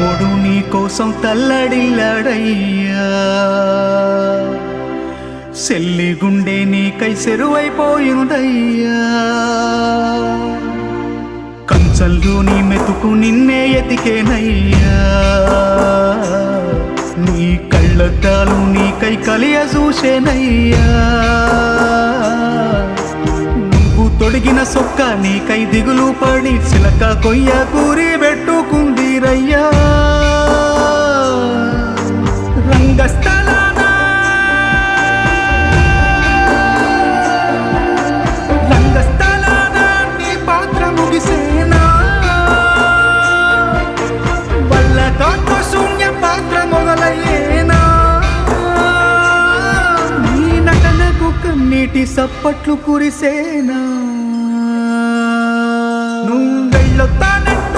తమ్ముడు నీ కోసం తల్లడిల్లాడయ్యా, సెల్లి గుండె నీకై సెరువైపోయిందయ్యా. కంచంలో నీ మెతుకు నిన్నే ఎతికేనయ్యా, నీ కళ్ళద్దాలు నీకై కలియ చూసేనయ్యా. నువ్వు తొడిగిన సొక్క నీకై దిగులు పడి చిలక కొయ్య కూరి పెట్టుకుందిరయ్యా. రంగస్థలాన నీ పాత్ర ముగిసేనా, వల్లతో శూన్య పాత్ర మొదలయ్యేనా. నీ నటనకు కన్నీటి సప్పట్లు కురిసేనా. నువ్వు వెళ్ళొత్తానంటే